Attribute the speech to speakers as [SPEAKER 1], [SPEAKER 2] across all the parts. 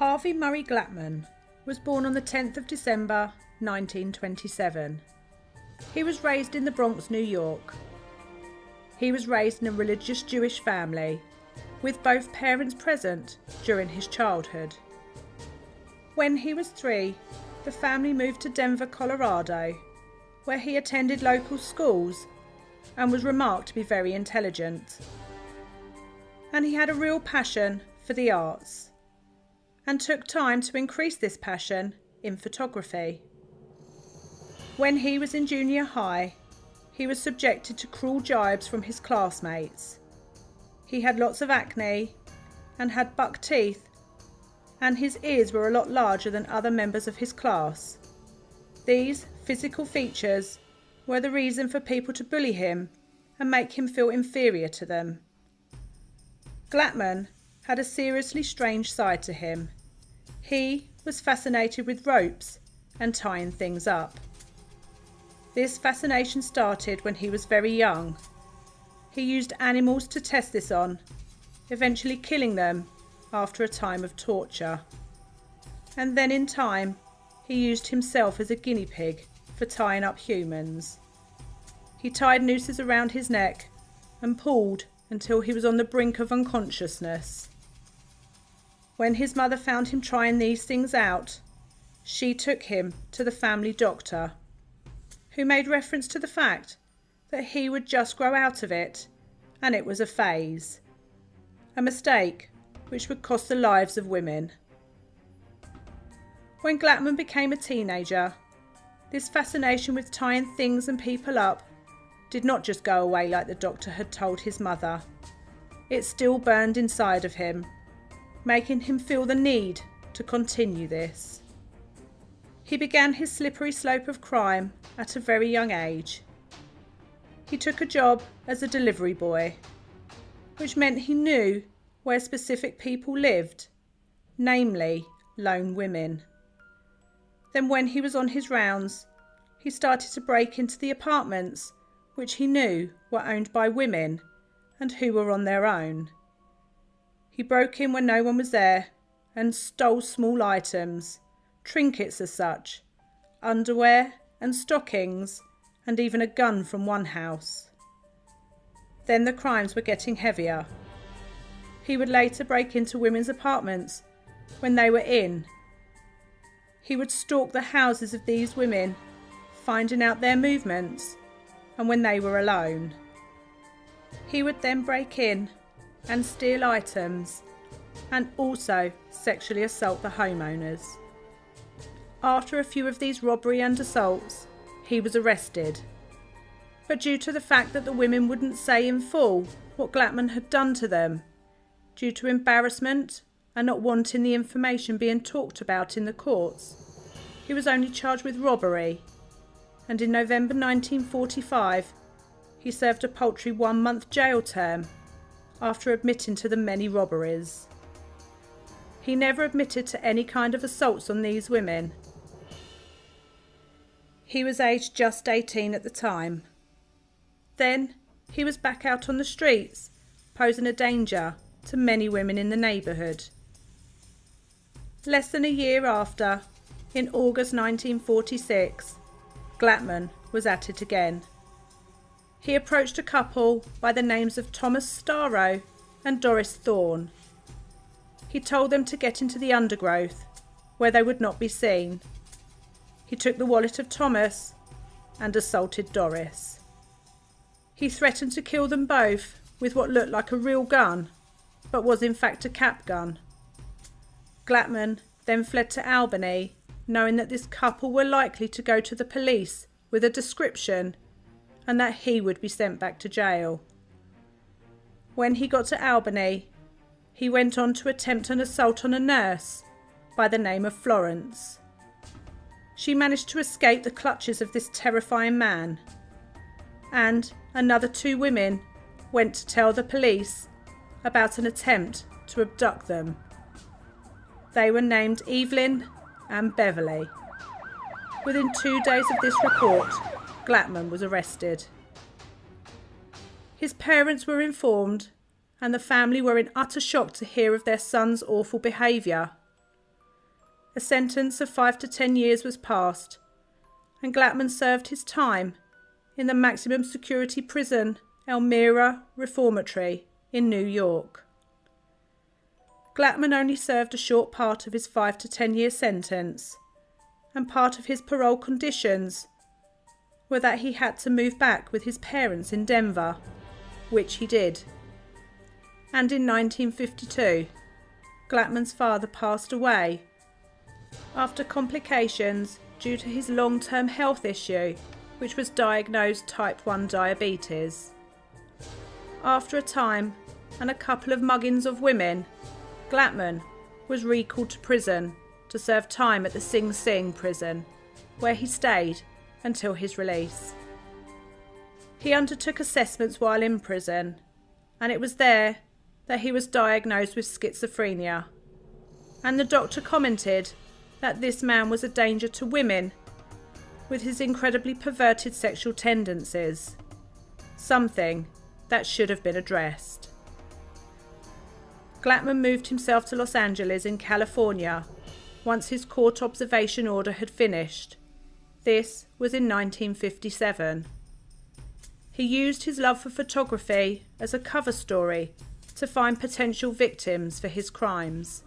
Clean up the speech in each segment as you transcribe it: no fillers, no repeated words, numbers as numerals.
[SPEAKER 1] Harvey Murray Glatman was born on the 10th of December 1927. He was raised in the Bronx, New York. He was raised in a religious Jewish family, with both parents present during his childhood. When he was 3, the family moved to Denver, Colorado, where he attended local schools and was remarked to be very intelligent. And he had a real passion for the arts, and took time to increase this passion in photography. When he was in junior high, he was subjected to cruel jibes from his classmates. He had lots of acne and had buck teeth, and his ears were a lot larger than other members of his class. These physical features were the reason for people to bully him and make him feel inferior to them. Glatman had a seriously strange side to him. He was fascinated with ropes and tying things up. This fascination started when he was very young. He used animals to test this on, eventually killing them after a time of torture. And then in time, he used himself as a guinea pig for tying up humans. He tied nooses around his neck and pulled until he was on the brink of unconsciousness. When his mother found him trying these things out, she took him to the family doctor, who made reference to the fact that he would just grow out of it and it was a phase, a mistake which would cost the lives of women. When Glatman became a teenager, this fascination with tying things and people up did not just go away like the doctor had told his mother. It still burned inside of him, making him feel the need to continue this. He began his slippery slope of crime at a very young age. He took a job as a delivery boy, which meant he knew where specific people lived, namely lone women. Then when he was on his rounds, he started to break into the apartments which he knew were owned by women and who were on their own. He broke in when no one was there and stole small items, trinkets as such, underwear and stockings, and even a gun from one house. Then the crimes were getting heavier. He would later break into women's apartments when they were in. He would stalk the houses of these women, finding out their movements and when they were alone. He would then break in and steal items and also sexually assault the homeowners. After a few of these robbery and assaults, he was arrested. But due to the fact that the women wouldn't say in full what Glatman had done to them, due to embarrassment and not wanting the information being talked about in the courts, he was only charged with robbery, and in November 1945 he served a paltry 1-month jail term after admitting to the many robberies. He never admitted to any kind of assaults on these women. He was aged just 18 at the time. Then he was back out on the streets, posing a danger to many women in the neighbourhood. Less than a year after, in August 1946, Glatman was at it again. He approached a couple by the names of Thomas Starrow and Doris Thorne. He told them to get into the undergrowth, where they would not be seen. He took the wallet of Thomas and assaulted Doris. He threatened to kill them both with what looked like a real gun, but was in fact a cap gun. Glatman then fled to Albany, knowing that this couple were likely to go to the police with a description and that he would be sent back to jail. When he got to Albany, he went on to attempt an assault on a nurse by the name of Florence. She managed to escape the clutches of this terrifying man, and another 2 women went to tell the police about an attempt to abduct them. They were named Evelyn and Beverly. Within 2 days of this report, Glatman was arrested. His parents were informed, and the family were in utter shock to hear of their son's awful behaviour. a sentence of 5 to 10 years was passed, and Glatman served his time in the maximum security prison Elmira Reformatory in New York. Glatman only served a short part of his 5 to 10 year sentence, and part of his parole conditions were that he had to move back with his parents in Denver, which he did. And in 1952, Glatman's father passed away after complications due to his long-term health issue, which was diagnosed type 1 diabetes. After a time and a couple of muggings of women, Glatman was recalled to prison to serve time at the Sing Sing prison, where he stayed until his release. He undertook assessments while in prison, and it was there that he was diagnosed with schizophrenia, and the doctor commented that this man was a danger to women with his incredibly perverted sexual tendencies, something that should have been addressed. Glatman moved himself to Los Angeles in California once his court observation order had finished. This was in 1957. He used his love for photography as a cover story to find potential victims for his crimes.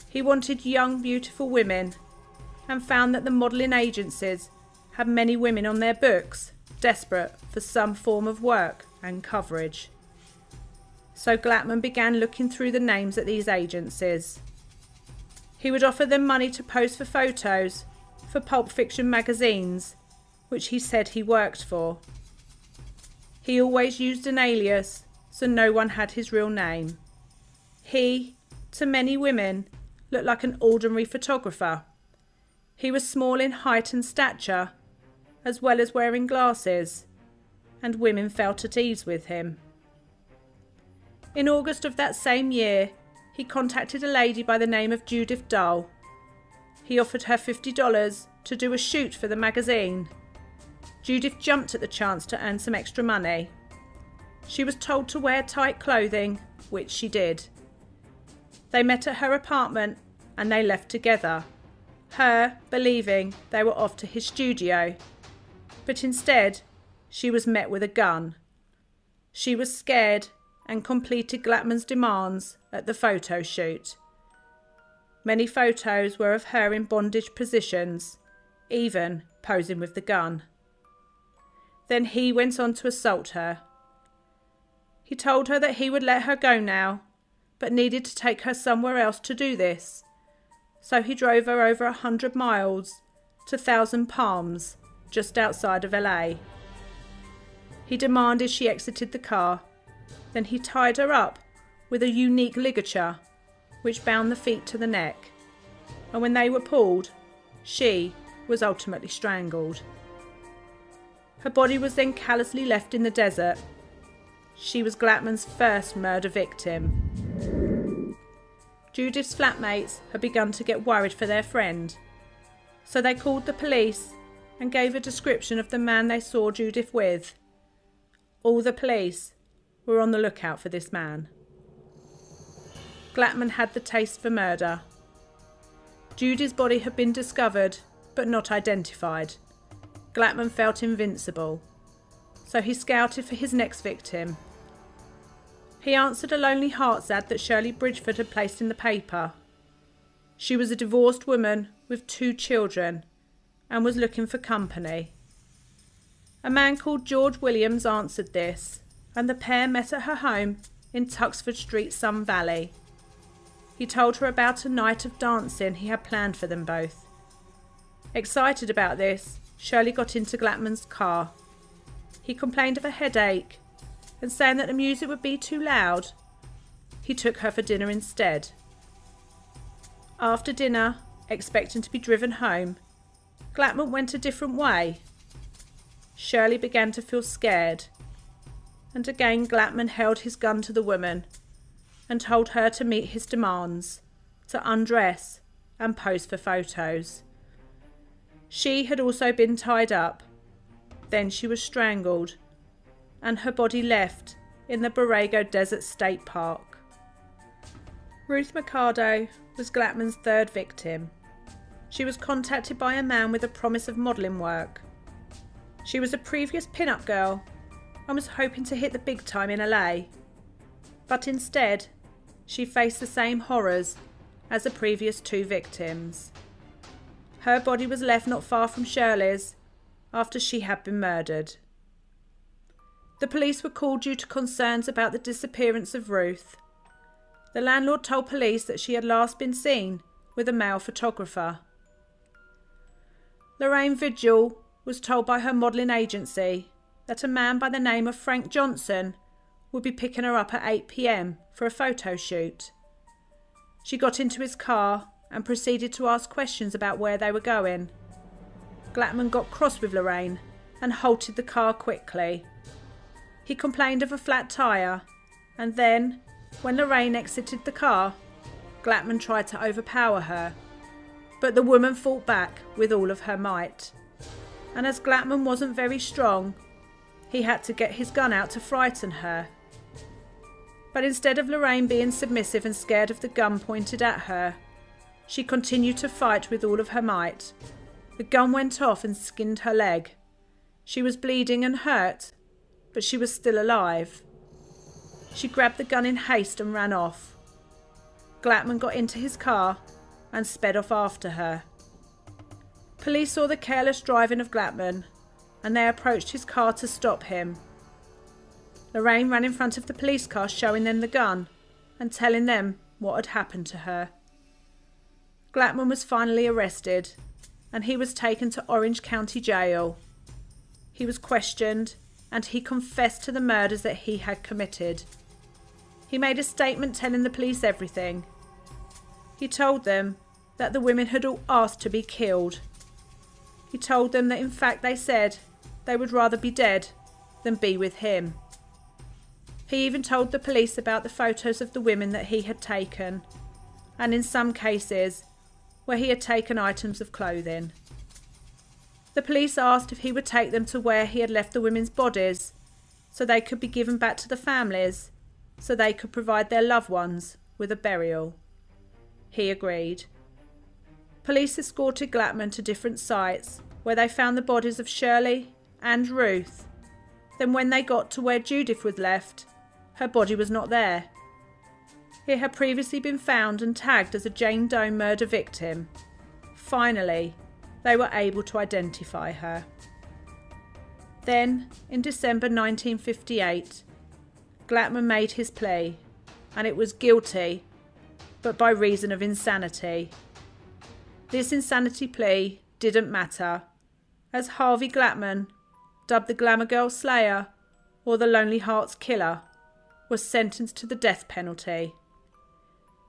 [SPEAKER 1] He wanted young, beautiful women and found that the modelling agencies had many women on their books, desperate for some form of work and coverage. So Glatman began looking through the names at these agencies. He would offer them money to pose for photos for pulp fiction magazines, which he said he worked for. He always used an alias, so no one had his real name. He, to many women, looked like an ordinary photographer. He was small in height and stature, as well as wearing glasses, and women felt at ease with him. In August of that same year, he contacted a lady by the name of Judith Dahl. He offered her $50 to do a shoot for the magazine. Judith jumped at the chance to earn some extra money. She was told to wear tight clothing, which she did. They met at her apartment and they left together, her believing they were off to his studio. But instead, she was met with a gun. She was scared and completed Glatman's demands at the photo shoot. Many photos were of her in bondage positions, even posing with the gun. Then he went on to assault her. He told her that he would let her go now, but needed to take her somewhere else to do this. So he drove her over 100 miles to Thousand Palms, just outside of LA. He demanded she exited the car. Then he tied her up with a unique ligature, which bound the feet to the neck. And when they were pulled, she was ultimately strangled. Her body was then callously left in the desert. She was Glatman's first murder victim. Judith's flatmates had begun to get worried for their friend, so they called the police and gave a description of the man they saw Judith with. All the police were on the lookout for this man. Glatman had the taste for murder. Judy's body had been discovered, but not identified. Glatman felt invincible, so he scouted for his next victim. He answered a Lonely Hearts ad that Shirley Bridgeford had placed in the paper. She was a divorced woman with 2 children and was looking for company. A man called George Williams answered this, and the pair met at her home in Tuxford Street, Sun Valley. He told her about a night of dancing he had planned for them both. Excited about this, Shirley got into Glatman's car. He complained of a headache, and saying that the music would be too loud, he took her for dinner instead. After dinner, expecting to be driven home, Glatman went a different way. Shirley began to feel scared, and again Glatman held his gun to the woman and told her to meet his demands, to undress and pose for photos. She had also been tied up. Then she was strangled, and her body left in the Borrego Desert State Park. Ruth Mercado was Glatman's 3rd victim. she was contacted by a man with a promise of modelling work. She was a previous pin-up girl and was hoping to hit the big time in LA. But instead, she faced the same horrors as the previous two victims. Her body was left not far from Shirley's after she had been murdered. The police were called due to concerns about the disappearance of Ruth. The landlord told police that she had last been seen with a male photographer. Lorraine Vigil was told by her modelling agency that a man by the name of Frank Johnson would be picking her up at 8 p.m. for a photo shoot. She got into his car and proceeded to ask questions about where they were going. Glatman got cross with Lorraine and halted the car quickly. He complained of a flat tyre, and then, when Lorraine exited the car, Glatman tried to overpower her, but the woman fought back with all of her might. And as Glatman wasn't very strong, he had to get his gun out to frighten her. But instead of Lorraine being submissive and scared of the gun pointed at her, she continued to fight with all of her might. The gun went off and skinned her leg. She was bleeding and hurt, but she was still alive. She grabbed the gun in haste and ran off. Glatman got into his car and sped off after her. Police saw the careless driving of Glatman, and they approached his car to stop him. Lorraine ran in front of the police car, showing them the gun and telling them what had happened to her. Glatman was finally arrested, and he was taken to Orange County Jail. He was questioned, and he confessed to the murders that he had committed. He made a statement telling the police everything. He told them that the women had all asked to be killed. He told them that in fact they said they would rather be dead than be with him. He even told the police about the photos of the women that he had taken, and in some cases where he had taken items of clothing. The police asked if he would take them to where he had left the women's bodies so they could be given back to the families, so they could provide their loved ones with a burial. He agreed. Police escorted Glatman to different sites where they found the bodies of Shirley and Ruth. Then when they got to where Judith was left, her body was not there. It had previously been found and tagged as a Jane Doe murder victim. Finally, they were able to identify her. Then, in December 1958, Glatman made his plea, and it was guilty, but by reason of insanity. This insanity plea didn't matter, as Harvey Glatman, dubbed the Glamour Girl Slayer or the Lonely Hearts Killer, was sentenced to the death penalty.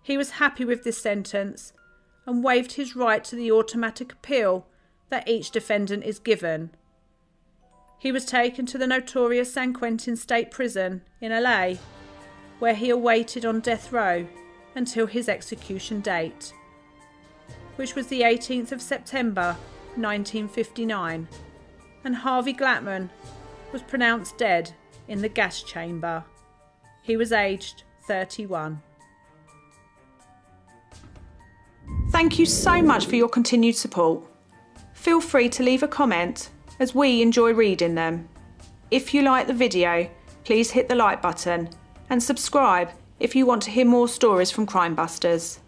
[SPEAKER 1] He was happy with this sentence and waived his right to the automatic appeal that each defendant is given. He was taken to the notorious San Quentin State Prison in LA, where he awaited on death row until his execution date, which was the 18th of September 1959, and Harvey Glatman was pronounced dead in the gas chamber. He was aged 31. Thank you so much for your continued support. Feel free to leave a comment, as we enjoy reading them. If you like the video, please hit the like button and subscribe if you want to hear more stories from Crime Busters.